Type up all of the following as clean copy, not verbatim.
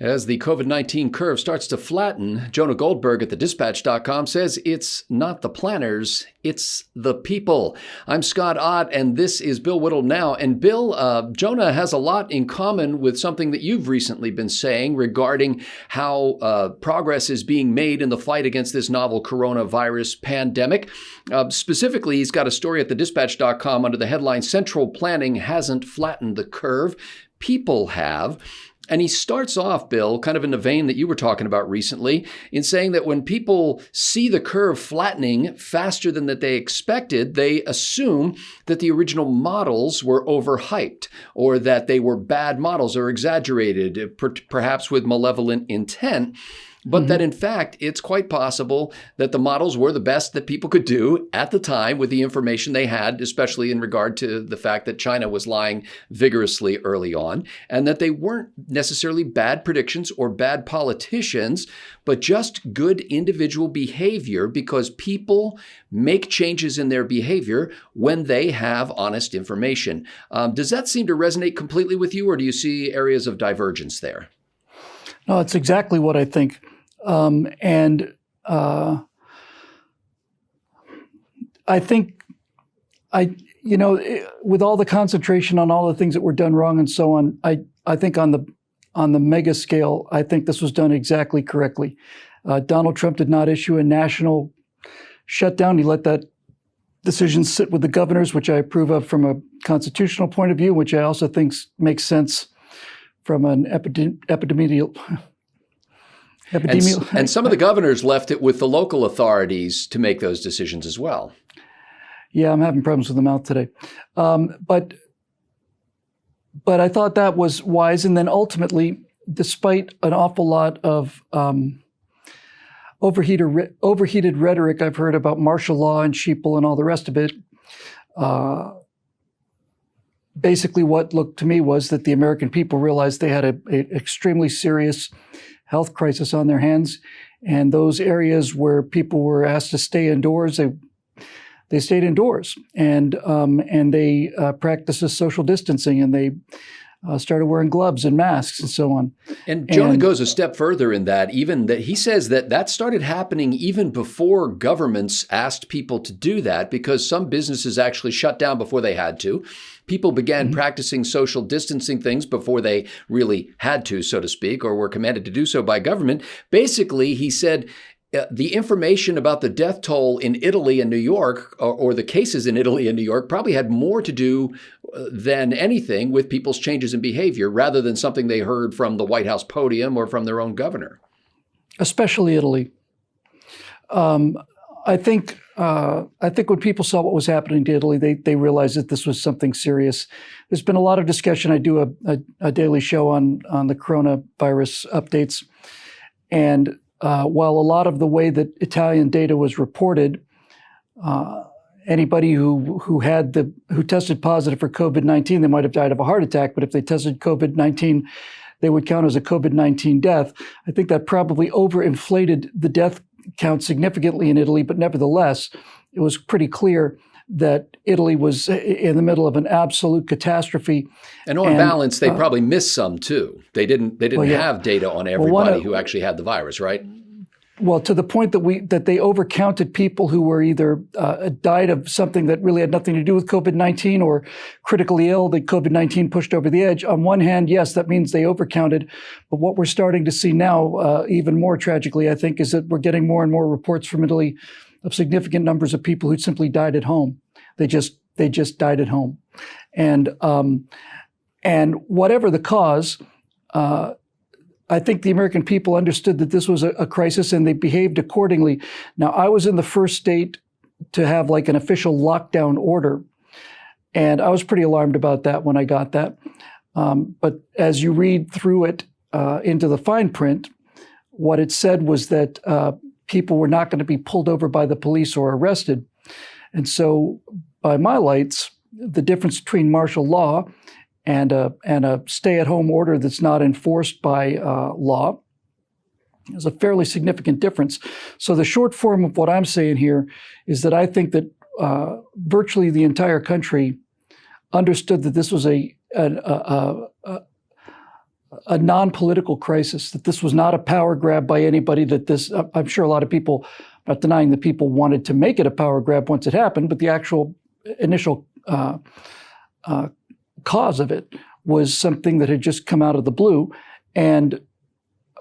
As the COVID-19 curve starts to flatten, Jonah Goldberg at thedispatch.com says it's not the planners, it's the people. I'm Scott Ott, and this is Bill Whittle Now. And Bill, Jonah has a lot in common with something that you've recently been saying regarding how progress is being made in the fight against this novel coronavirus pandemic. Specifically, he's got a story at thedispatch.com under the headline, Central Planning Hasn't Flattened the Curve. People have. And he starts off, Bill, kind of in the vein that you were talking about recently, in saying that when people see the curve flattening faster than that they expected, they assume that the original models were overhyped or that they were bad models or exaggerated, perhaps with malevolent intent. But that in fact, it's quite possible that the models were the best that people could do at the time with the information they had, especially in regard to the fact that China was lying vigorously early on, and that they weren't necessarily bad predictions or bad politicians, but just good individual behavior because people make changes in their behavior when they have honest information. Does that seem to resonate completely with you, or do you see areas of divergence there? No, it's exactly what I think. I think with all the concentration on all the things that were done wrong and so on, I think on the mega scale, I think this was done exactly correctly. Donald Trump did not issue a national shutdown. He let that decision sit with the governors, which I approve of from a constitutional point of view, which I also think makes sense from an epidemiological. And some of the governors left it with the local authorities to make those decisions as well. Yeah, I'm having problems with the mouth today. But I thought that was wise. And then ultimately, despite an awful lot of overheated rhetoric I've heard about martial law and sheeple and all the rest of it, basically what looked to me was that the American people realized they had an extremely serious health crisis on their hands, and those areas where people were asked to stay indoors, they stayed indoors, and they practiced social distancing, and they started wearing gloves and masks and so on. And Jonah goes a step further in that, even that he says that started happening even before governments asked people to do that, because some businesses actually shut down before they had to. People began practicing social distancing things before they really had to, so to speak, or were commanded to do so by government. Basically, he said, the information about the death toll in Italy and New York, or the cases in Italy and New York, probably had more to do than anything with people's changes in behavior, rather than something they heard from the White House podium or from their own governor. Especially Italy. I think when people saw what was happening to Italy, they realized that this was something serious. There's been a lot of discussion. I do a daily show on the coronavirus updates, and while a lot of the way that Italian data was reported, anybody who tested positive for COVID-19, they might have died of a heart attack, but if they tested COVID-19, they would count as a COVID-19 death. I think that probably overinflated the death count significantly in Italy, but nevertheless, it was pretty clear that Italy was in the middle of an absolute catastrophe. And on balance, they probably missed some too. They didn't have data on everybody who actually had the virus, right? Well, to the point that they overcounted people who were either died of something that really had nothing to do with COVID-19 or critically ill that COVID-19 pushed over the edge. On one hand, yes, that means they overcounted. But what we're starting to see now, even more tragically, I think, is that we're getting more and more reports from Italy of significant numbers of people who simply died at home. They just died at home. And whatever the cause, I think the American people understood that this was a crisis, and they behaved accordingly. Now, I was in the first state to have like an official lockdown order, and I was pretty alarmed about that when I got that. But as you read through it into the fine print, what it said was that people were not going to be pulled over by the police or arrested. And so by my lights, the difference between martial law and a stay-at-home order that's not enforced by law is a fairly significant difference. So the short form of what I'm saying here is that I think that virtually the entire country understood that this was a a non-political crisis, that this was not a power grab by anybody, that this, I'm sure a lot of people, not denying that people wanted to make it a power grab once it happened, but the actual initial cause of it was something that had just come out of the blue. And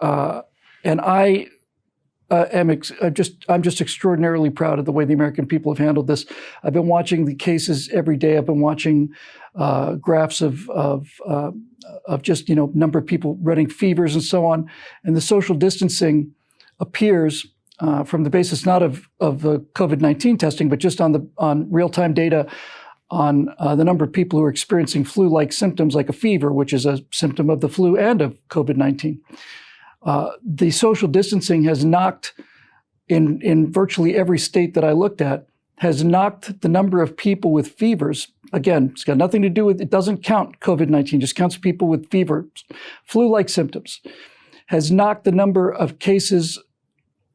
I I'm just extraordinarily proud of the way the American people have handled this. I've been watching the cases every day. I've been watching graphs of just, number of people running fevers and so on. And the social distancing appears from the basis not of the COVID-19 testing, but just on real-time data on the number of people who are experiencing flu-like symptoms like a fever, which is a symptom of the flu and of COVID-19. The social distancing has knocked, in virtually every state that I looked at, has knocked the number of people with fevers. Again, it's got nothing to do with, it doesn't count COVID-19, just counts people with fever, flu-like symptoms, has knocked the number of cases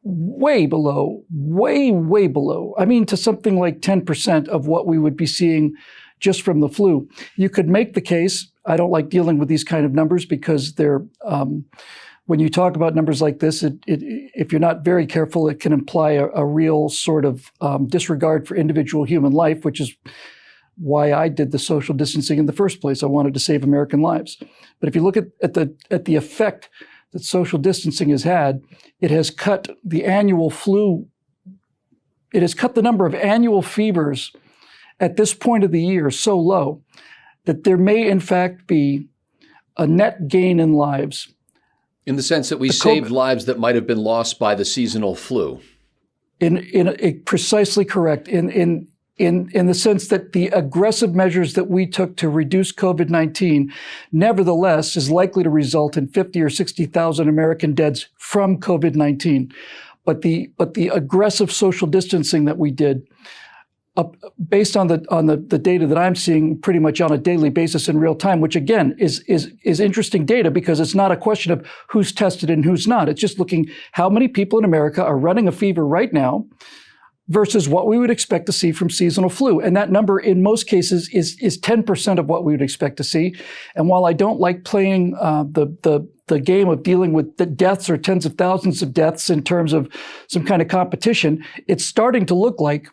way below, way below. I mean, to something like 10% of what we would be seeing just from the flu. You could make the case, I don't like dealing with these kind of numbers because they're, when you talk about numbers like this, if you're not very careful, it can imply a real sort of disregard for individual human life, which is why I did the social distancing in the first place. I wanted to save American lives. But if you look at the effect that social distancing has had, it has cut the annual flu, it has cut the number of annual fevers at this point of the year so low that there may in fact be a net gain in lives. In the sense that we saved lives that might have been lost by the seasonal flu. Precisely correct. In the sense that the aggressive measures that we took to reduce COVID-19, nevertheless, is likely to result in 50 or 60,000 American deaths from COVID-19. But the aggressive social distancing that we did, based on the data that I'm seeing pretty much on a daily basis in real time, which again is interesting data because it's not a question of who's tested and who's not. It's just looking how many people in America are running a fever right now versus what we would expect to see from seasonal flu. And that number in most cases is 10% of what we would expect to see. And while I don't like playing the game of dealing with the deaths or tens of thousands of deaths in terms of some kind of competition, it's starting to look like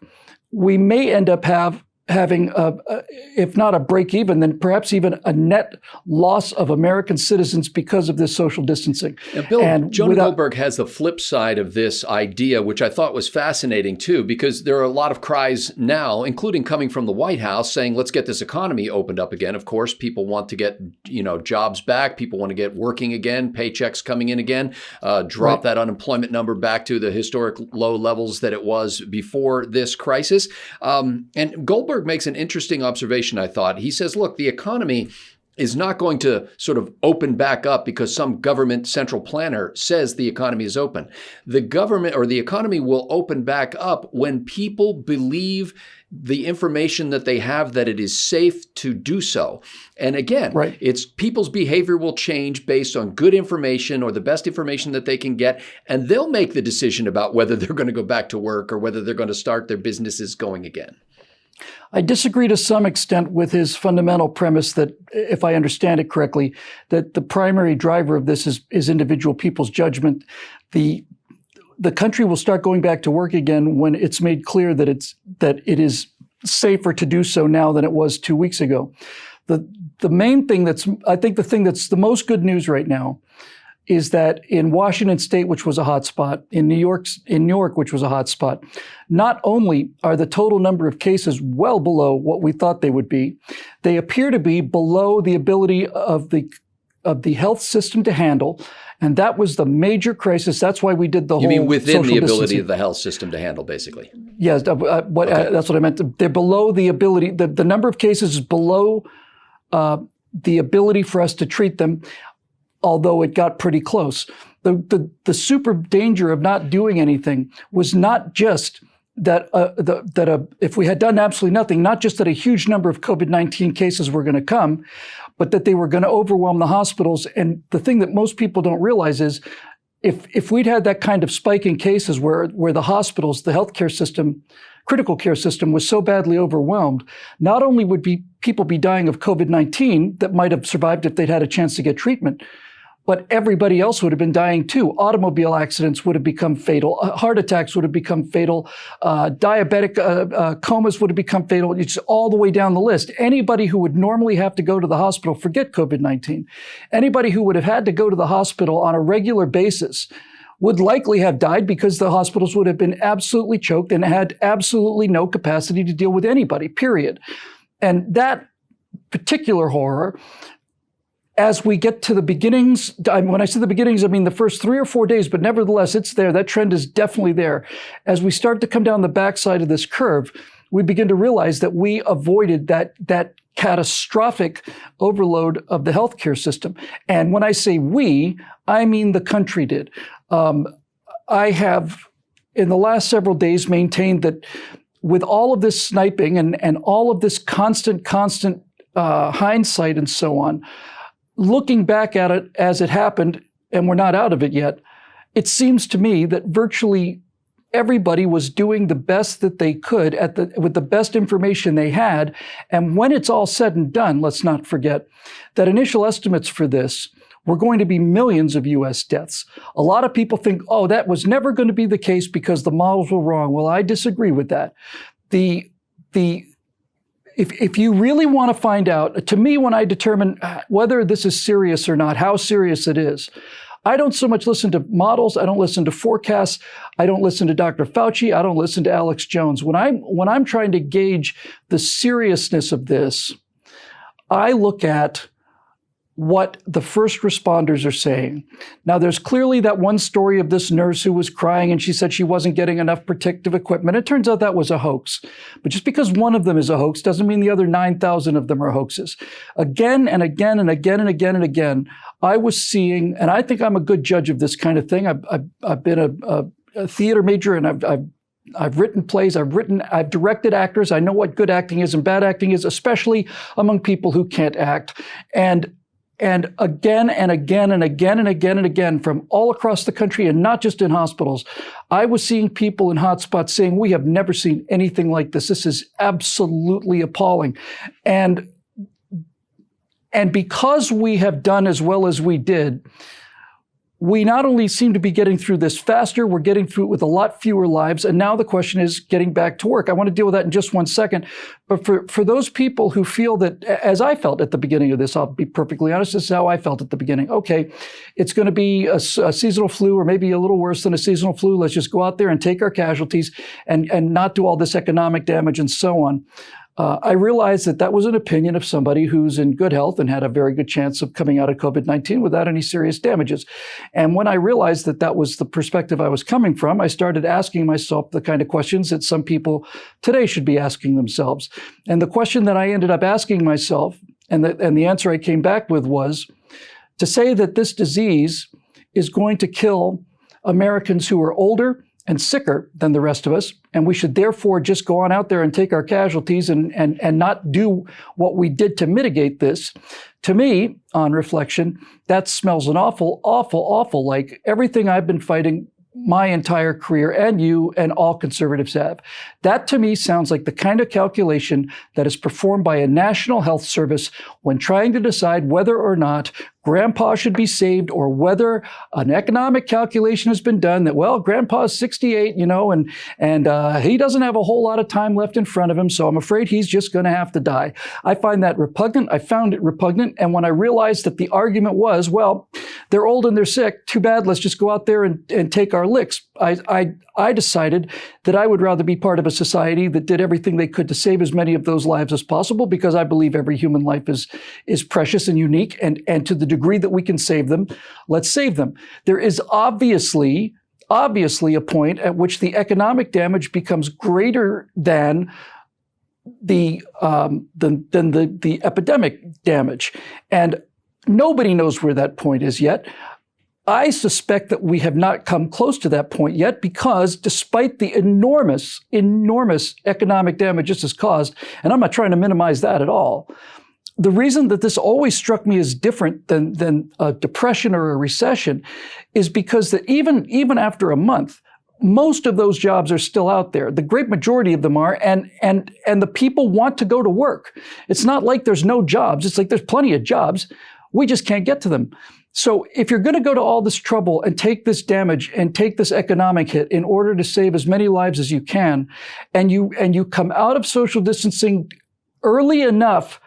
we may end up having, if not a break even, then perhaps even a net loss of American citizens because of this social distancing. Now, Bill, Jonah Goldberg has the flip side of this idea, which I thought was fascinating too, because there are a lot of cries now, including coming from the White House, saying, let's get this economy opened up again. Of course, people want to get, jobs back. People want to get working again, paychecks coming in again, drop that unemployment number back to the historic low levels that it was before this crisis. And Goldberg makes an interesting observation, I thought. He says, look, the economy is not going to sort of open back up because some government central planner says the economy is open. The government or the economy will open back up when people believe the information that they have that it is safe to do so. And again, it's people's behavior will change based on good information or the best information that they can get. And they'll make the decision about whether they're going to go back to work or whether they're going to start their businesses going again. I disagree to some extent with his fundamental premise that, if I understand it correctly, that the primary driver of this is individual people's judgment. The country will start going back to work again when it's made clear that it is safer to do so now than it was 2 weeks ago. The main thing I think the thing that's the most good news right now is that in Washington State, which was a hot spot, in New York, which was a hot spot, not only are the total number of cases well below what we thought they would be, they appear to be below the ability of the health system to handle. And that was the major crisis. That's why we did the whole social distancing. You mean within the ability of the health system to handle, basically? Yes, that's what I meant. They're below the ability. The number of cases is below the ability for us to treat them, although it got pretty close. The super danger of not doing anything was not just that if we had done absolutely nothing, not just that a huge number of COVID-19 cases were going to come, but that they were going to overwhelm the hospitals. And the thing that most people don't realize is if we'd had that kind of spike in cases where the hospitals, the healthcare system, critical care system was so badly overwhelmed, not only would people be dying of COVID-19 that might have survived if they'd had a chance to get treatment, but everybody else would have been dying too. Automobile accidents would have become fatal. Heart attacks would have become fatal. Diabetic comas would have become fatal. It's all the way down the list. Anybody who would normally have to go to the hospital, forget COVID-19, anybody who would have had to go to the hospital on a regular basis would likely have died because the hospitals would have been absolutely choked and had absolutely no capacity to deal with anybody, period. And that particular horror, as we get to the beginnings, when I say the beginnings, I mean the first 3 or 4 days, but nevertheless, it's there. That trend is definitely there. As we start to come down the backside of this curve, we begin to realize that we avoided that catastrophic overload of the healthcare system. And when I say we, I mean the country did. I have, in the last several days, maintained that with all of this sniping and all of this constant hindsight and so on, looking back at it as it happened, and we're not out of it yet, it seems to me that virtually everybody was doing the best that they could with the best information they had. And when it's all said and done, let's not forget that initial estimates for this were going to be millions of U.S. deaths. A lot of people think, oh, that was never going to be the case because the models were wrong. Well, I disagree with that. If you really want to find out, to me, when I determine whether this is serious or not, how serious it is, I don't so much listen to models. I don't listen to forecasts. I don't listen to Dr. Fauci. I don't listen to Alex Jones. When I'm trying to gauge the seriousness of this, I look at what the first responders are saying. Now, there's clearly that one story of this nurse who was crying and she said she wasn't getting enough protective equipment. It turns out that was a hoax. But just because one of them is a hoax doesn't mean the other 9,000 of them are hoaxes. Again and again and again and again and again, I was seeing, and I think I'm a good judge of this kind of thing. I've been a theater major, and I've written plays, I've directed actors. I know what good acting is and bad acting is, especially among people who can't act. And again and again and again and again and again from all across the country, and not just in hospitals, I was seeing people in hotspots saying, we have never seen anything like this. This is absolutely appalling. And because we have done as well as we did, we not only seem to be getting through this faster, we're getting through it with a lot fewer lives. And now the question is getting back to work. I want to deal with that in just 1 second. But for those people who feel that, as I felt at the beginning of this, I'll be perfectly honest, this is how I felt at the beginning. Okay, it's going to be a seasonal flu, or maybe a little worse than a seasonal flu. Let's just go out there and take our casualties and not do all this economic damage and so on. I realized that was an opinion of somebody who's in good health and had a very good chance of coming out of COVID-19 without any serious damages. And when I realized that was the perspective I was coming from, I started asking myself the kind of questions that some people today should be asking themselves. And the question that I ended up asking myself, and the answer I came back with, was to say that this disease is going to kill Americans who are older and sicker than the rest of us, and we should therefore just go on out there and take our casualties and not do what we did to mitigate this. To me, on reflection, that smells an awful, awful, awful like everything I've been fighting my entire career, and you and all conservatives have. That to me sounds like the kind of calculation that is performed by a national health service when trying to decide whether or not grandpa should be saved, or whether an economic calculation has been done that, well, grandpa's 68, and he doesn't have a whole lot of time left in front of him, so I'm afraid he's just going to have to die. I find that repugnant. I found it repugnant. And when I realized that the argument was, well, they're old and they're sick, too bad, let's just go out there and take our licks, I decided that I would rather be part of a society that did everything they could to save as many of those lives as possible, because I believe every human life is precious and unique, and to the degree that we can save them, let's save them. There is obviously a point at which the economic damage becomes greater than the epidemic damage, and nobody knows where that point is yet. I suspect that we have not come close to that point yet, because despite the enormous, enormous economic damage this has caused, and I'm not trying to minimize that at all, the reason that this always struck me as different than a depression or a recession is because that even after a month, most of those jobs are still out there. The great majority of them are, and the people want to go to work. It's not like there's no jobs. It's like there's plenty of jobs. We just can't get to them. So if you're going to go to all this trouble and take this damage and take this economic hit in order to save as many lives as you can, and you come out of social distancing early enough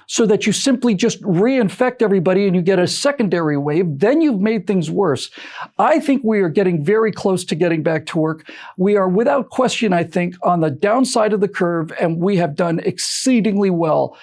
so that you simply just reinfect everybody and you get a secondary wave, then you've made things worse. I think we are getting very close to getting back to work. We are without question, I think, on the downside of the curve, and we have done exceedingly well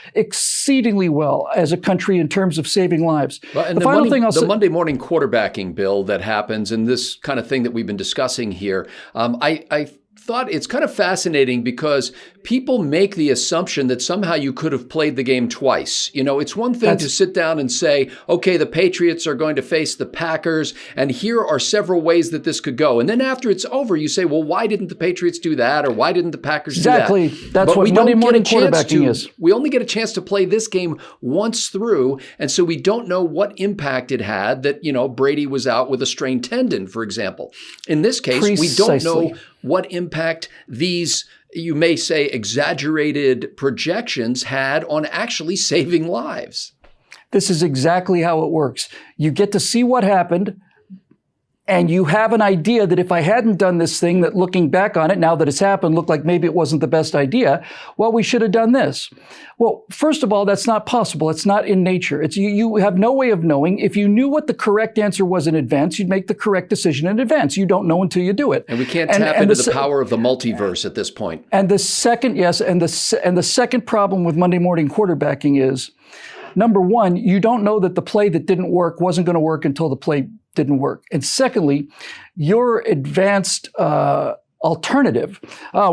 as a country in terms of saving lives. Well, and the Monday morning quarterbacking, Bill, that happens, and this kind of thing that we've been discussing here, I thought it's kind of fascinating because people make the assumption that somehow you could have played the game twice. You know, it's one thing to sit down and say, okay, the Patriots are going to face the Packers, and here are several ways that this could go. And then after it's over, you say, well, why didn't the Patriots do that? Or why didn't the Packers do that? Exactly. That's what Monday morning quarterbacking is. We only get a chance to play this game once through, and so we don't know what impact it had that, you know, Brady was out with a strained tendon, for example. In this case, we don't know what impact these, you may say, exaggerated projections had on actually saving lives. This is exactly how it works. You get to see what happened, and you have an idea that if I hadn't done this thing, that looking back on it, now that it's happened, looked like maybe it wasn't the best idea. Well, we should have done this. Well, first of all, that's not possible. It's not in nature. You have no way of knowing. If you knew what the correct answer was in advance, you'd make the correct decision in advance. You don't know until you do it. And we can't tap into the power of the multiverse at this point. And the second problem with Monday morning quarterbacking is, number one, you don't know that the play that didn't work wasn't going to work until the play didn't work. And secondly, your advanced alternative.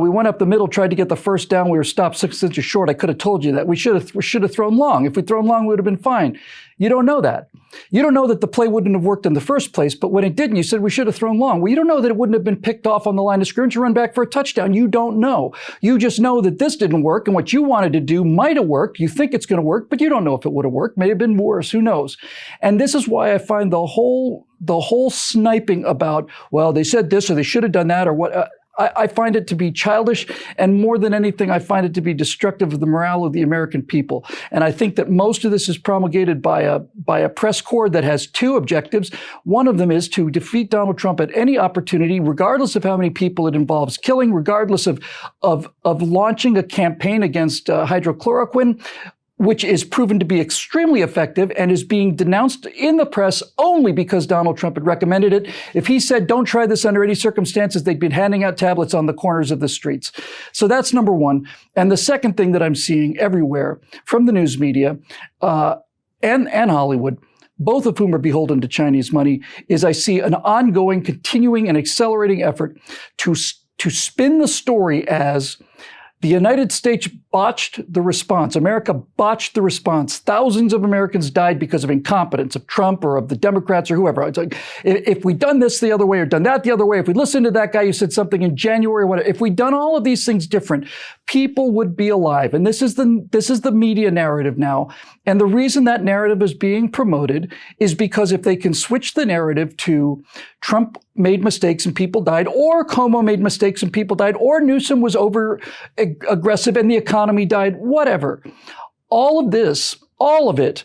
We went up the middle, tried to get the first down. We were stopped 6 inches short. I could have told you that. We should have thrown long. If we'd thrown long, we would have been fine. You don't know that. You don't know that the play wouldn't have worked in the first place, but when it didn't, you said we should have thrown long. Well, you don't know that it wouldn't have been picked off on the line of scrimmage and run back for a touchdown. You don't know. You just know that this didn't work, and what you wanted to do might have worked. You think it's going to work, but you don't know if it would have worked. May have been worse. Who knows? And this is why I find the whole sniping about, well, they said this or they should have done that or what. I find it to be childish, and more than anything, I find it to be destructive of the morale of the American people. And I think that most of this is promulgated by a press corps that has two objectives. One of them is to defeat Donald Trump at any opportunity, regardless of how many people it involves killing, regardless of launching a campaign against hydrochloroquine, which is proven to be extremely effective and is being denounced in the press only because Donald Trump had recommended it. If he said, don't try this under any circumstances, they'd been handing out tablets on the corners of the streets. So that's number one. And the second thing that I'm seeing everywhere from the news media and Hollywood, both of whom are beholden to Chinese money, is I see an ongoing, continuing, and accelerating effort to spin the story as the United States botched the response. America botched the response. Thousands of Americans died because of incompetence of Trump or of the Democrats or whoever. It's like, if we'd done this the other way or done that the other way, if we listened to that guy who said something in January, whatever, if we'd done all of these things different, people would be alive. And this is the media narrative now. And the reason that narrative is being promoted is because if they can switch the narrative to Trump made mistakes and people died, or Cuomo made mistakes and people died, or Newsom was over aggressive and the economy died, whatever. All of it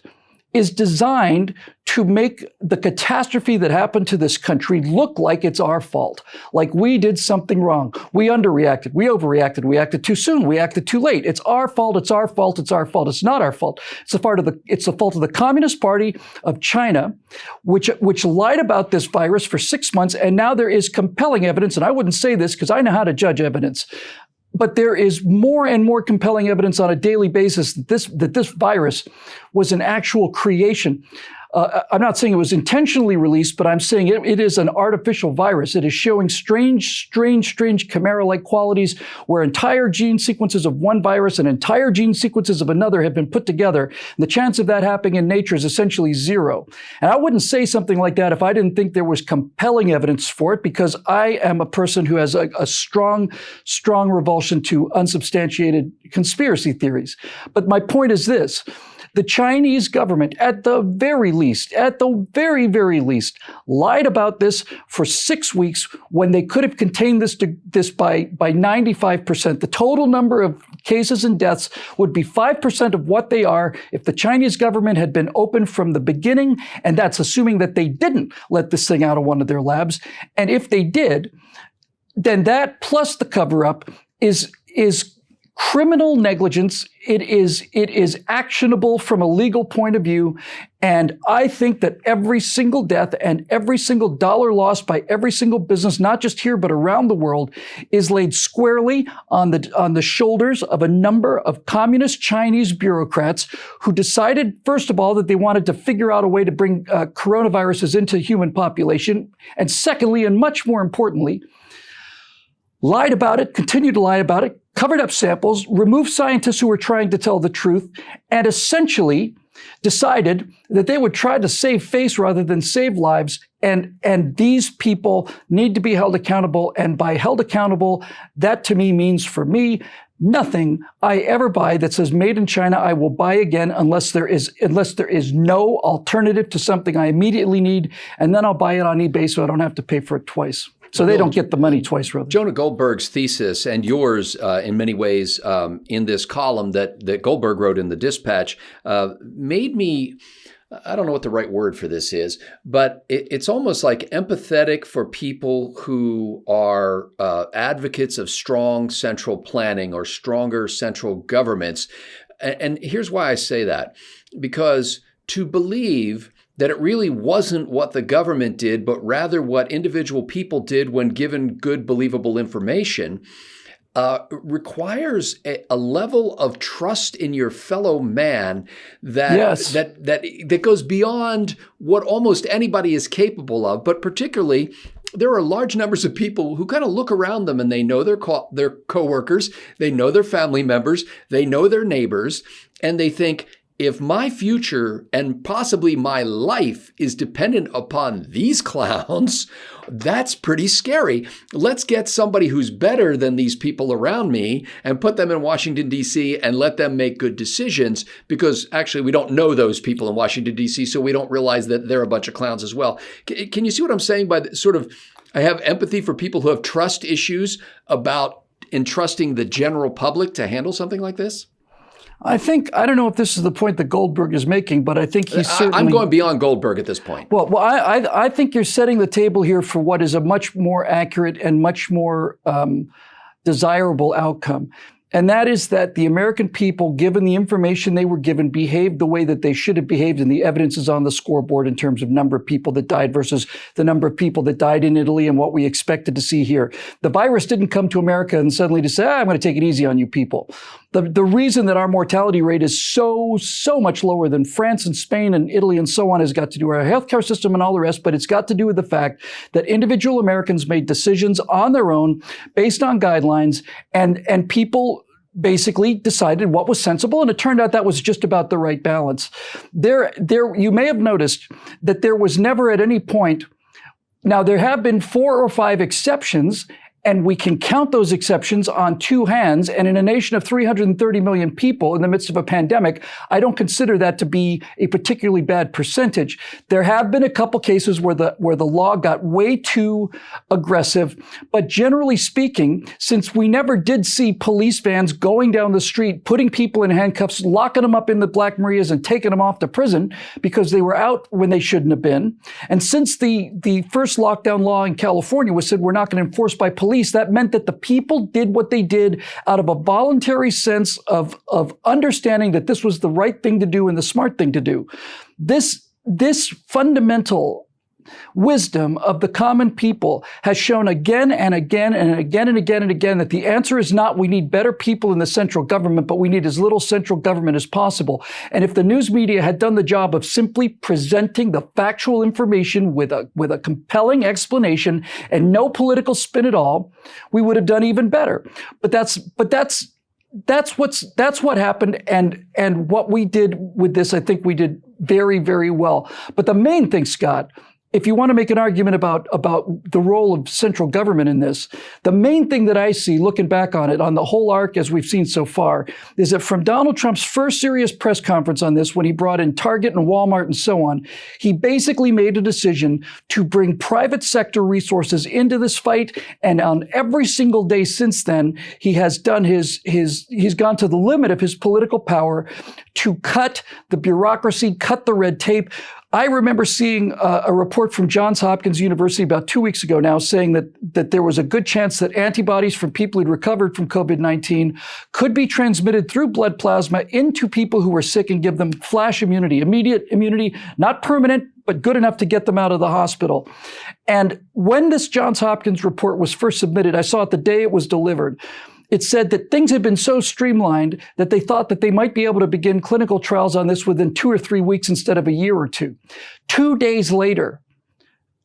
is designed to make the catastrophe that happened to this country look like it's our fault, like we did something wrong. We underreacted, we overreacted, we acted too soon, we acted too late. It's our fault, it's our fault, it's our fault. It's not our fault. It's the fault of the Communist Party of China, which lied about this virus for 6 months, and now there is compelling evidence, and I wouldn't say this because I know how to judge evidence, but there is more and more compelling evidence on a daily basis that this virus was an actual creation. I'm not saying it was intentionally released, but I'm saying it is an artificial virus. It is showing strange chimera-like qualities where entire gene sequences of one virus and entire gene sequences of another have been put together. And the chance of that happening in nature is essentially zero. And I wouldn't say something like that if I didn't think there was compelling evidence for it, because I am a person who has a strong revulsion to unsubstantiated conspiracy theories. But my point is this. The Chinese government, at the very least, at the very, very least, lied about this for 6 weeks when they could have contained this by 95%. The total number of cases and deaths would be 5% of what they are if the Chinese government had been open from the beginning, and that's assuming that they didn't let this thing out of one of their labs. And if they did, then that plus the cover-up is criminal negligence. It is actionable from a legal point of view. And I think that every single death and every single dollar lost by every single business, not just here, but around the world, is laid squarely on the shoulders of a number of communist Chinese bureaucrats who decided, first of all, that they wanted to figure out a way to bring coronaviruses into the human population. And secondly, and much more importantly, lied about it, continued to lie about it, covered up samples, removed scientists who were trying to tell the truth, and essentially decided that they would try to save face rather than save lives. And these people need to be held accountable. And by held accountable, that to me means, for me, nothing I ever buy that says made in China, I will buy again unless there is no alternative to something I immediately need. And then I'll buy it on eBay so I don't have to pay for it twice. So they don't get the money twice, rather. Jonah Goldberg's thesis, and yours in many ways in this column that Goldberg wrote in the Dispatch, made me, I don't know what the right word for this is, but it's almost like empathetic for people who are advocates of strong central planning or stronger central governments. And here's why I say that. Because to believe that it really wasn't what the government did, but rather what individual people did when given good, believable information, requires a level of trust in your fellow man that goes beyond what almost anybody is capable of. But particularly, there are large numbers of people who kind of look around them and they know their coworkers, they know their family members, they know their neighbors, and they think, if my future and possibly my life is dependent upon these clowns, that's pretty scary. Let's get somebody who's better than these people around me and put them in Washington, D.C. and let them make good decisions, because actually we don't know those people in Washington, D.C., so we don't realize that they're a bunch of clowns as well. Can you see what I'm saying by sort of, I have empathy for people who have trust issues about entrusting the general public to handle something like this? I don't know if this is the point that Goldberg is making, but I think he's certainly... I'm going beyond Goldberg at this point. Well, I think you're setting the table here for what is a much more accurate and much more desirable outcome. And that is that the American people, given the information they were given, behaved the way that they should have behaved. And the evidence is on the scoreboard in terms of number of people that died versus the number of people that died in Italy and what we expected to see here. The virus didn't come to America and suddenly to say, I'm going to take it easy on you people. The reason that our mortality rate is so much lower than France and Spain and Italy and so on has got to do with our healthcare system and all the rest, but it's got to do with the fact that individual Americans made decisions on their own based on guidelines, and people basically decided what was sensible, and it turned out that was just about the right balance. You may have noticed that there was never at any point, now there have been 4 or 5 exceptions, and we can count those exceptions on 2 hands. And in a nation of 330 million people in the midst of a pandemic, I don't consider that to be a particularly bad percentage. There have been a couple cases where the law got way too aggressive. But generally speaking, since we never did see police vans going down the street, putting people in handcuffs, locking them up in the Black Marias and taking them off to prison because they were out when they shouldn't have been. And since the first lockdown law in California was said we're not going to enforce by police, that meant that the people did what they did out of a voluntary sense of understanding that this was the right thing to do and the smart thing to do. This fundamental wisdom of the common people has shown again and again and again and again and again that the answer is not we need better people in the central government, but we need as little central government as possible. And if the news media had done the job of simply presenting the factual information with a compelling explanation and no political spin at all, we would have done even better. But that's what happened, and what we did with this, I think we did very, very well. But the main thing, Scott, if you want to make an argument about the role of central government in this, the main thing that I see looking back on it, on the whole arc as we've seen so far, is that from Donald Trump's first serious press conference on this, when he brought in Target and Walmart and so on, he basically made a decision to bring private sector resources into this fight. And on every single day since then, he has done he's gone to the limit of his political power to cut the bureaucracy, cut the red tape. I remember seeing a report from Johns Hopkins University about 2 weeks ago now saying that there was a good chance that antibodies from people who'd recovered from COVID-19 could be transmitted through blood plasma into people who were sick and give them flash immunity, immediate immunity, not permanent, but good enough to get them out of the hospital. And when this Johns Hopkins report was first submitted, I saw it the day it was delivered. It said that things had been so streamlined that they thought that they might be able to begin clinical trials on this within 2 or 3 weeks instead of a year or two. 2 days later,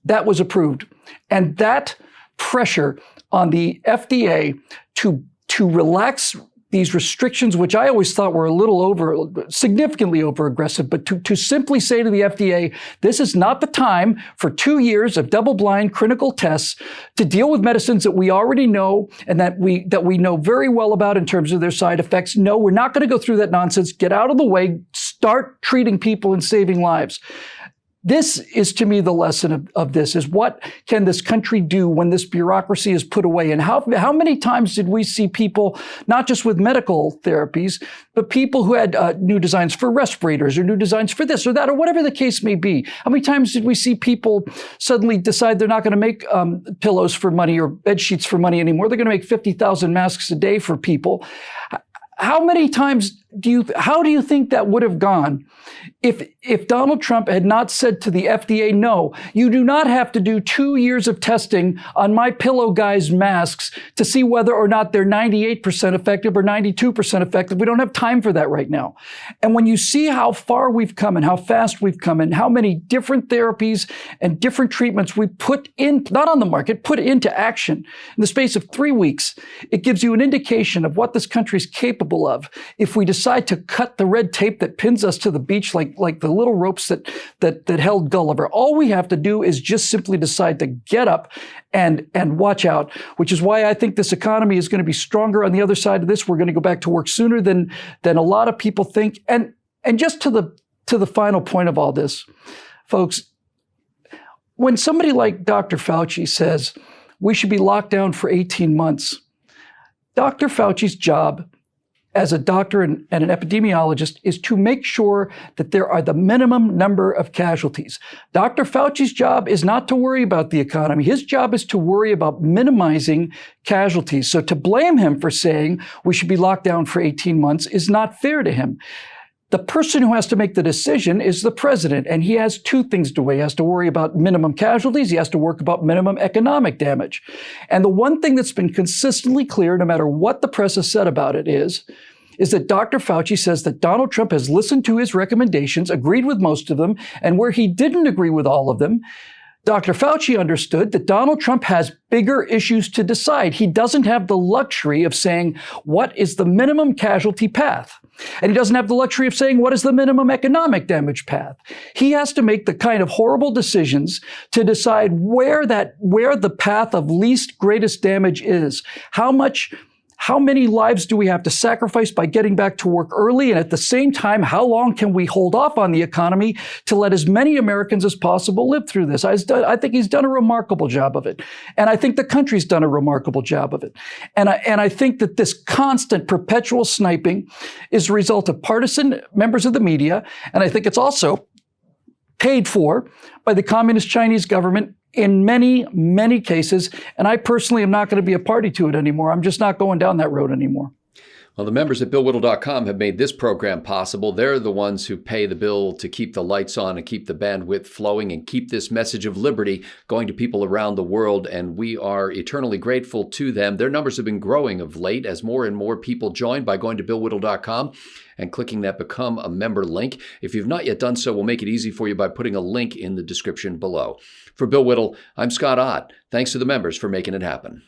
that was approved. And that pressure on the FDA to relax these restrictions, which I always thought were significantly over aggressive, but to simply say to the FDA, this is not the time for 2 years of double-blind clinical tests to deal with medicines that we already know and that we know very well about in terms of their side effects. No, we're not going to go through that nonsense. Get out of the way. Start treating people and saving lives. This is, to me, the lesson of this, is what can this country do when this bureaucracy is put away? And how many times did we see people, not just with medical therapies, but people who had new designs for respirators or new designs for this or that or whatever the case may be? How many times did we see people suddenly decide they're not going to make pillows for money or bed sheets for money anymore? They're going to make 50,000 masks a day for people. How many times how do you think that would have gone if Donald Trump had not said to the FDA, no, you do not have to do 2 years of testing on my pillow guys' masks to see whether or not they're 98% effective or 92% effective. We don't have time for that right now. And when you see how far we've come and how fast we've come and how many different therapies and different treatments we put in, not on the market, put into action in the space of 3 weeks, it gives you an indication of what this country is capable of if we decide to cut the red tape that pins us to the beach like the little ropes that held Gulliver. All we have to do is just simply decide to get up and watch out, which is why I think this economy is going to be stronger on the other side of this. We're going to go back to work sooner than a lot of people think. And just to the final point of all this, folks, when somebody like Dr. Fauci says we should be locked down for 18 months, Dr. Fauci's job as a doctor and an epidemiologist is to make sure that there are the minimum number of casualties. Dr. Fauci's job is not to worry about the economy. His job is to worry about minimizing casualties. So to blame him for saying we should be locked down for 18 months is not fair to him. The person who has to make the decision is the president, and he has two things to weigh. He has to worry about minimum casualties. He has to work about minimum economic damage. And the one thing that's been consistently clear, no matter what the press has said about it, is that Dr. Fauci says that Donald Trump has listened to his recommendations, agreed with most of them, and where he didn't agree with all of them, Dr. Fauci understood that Donald Trump has bigger issues to decide. He doesn't have the luxury of saying, what is the minimum casualty path? And he doesn't have the luxury of saying, what is the minimum economic damage path? He has to make the kind of horrible decisions to decide where the path of least greatest damage is. How many lives do we have to sacrifice by getting back to work early? And at the same time, how long can we hold off on the economy to let as many Americans as possible live through this? I think he's done a remarkable job of it. And I think the country's done a remarkable job of it. And I think that this constant perpetual sniping is a result of partisan members of the media. And I think it's also paid for by the communist Chinese government in many, many cases. And I personally am not going to be a party to it anymore. I'm just not going down that road anymore. Well, the members at BillWhittle.com have made this program possible. They're the ones who pay the bill to keep the lights on and keep the bandwidth flowing and keep this message of liberty going to people around the world. And we are eternally grateful to them. Their numbers have been growing of late as more and more people join by going to BillWhittle.com and clicking that Become a Member link. If you've not yet done so, we'll make it easy for you by putting a link in the description below. For Bill Whittle, I'm Scott Ott. Thanks to the members for making it happen.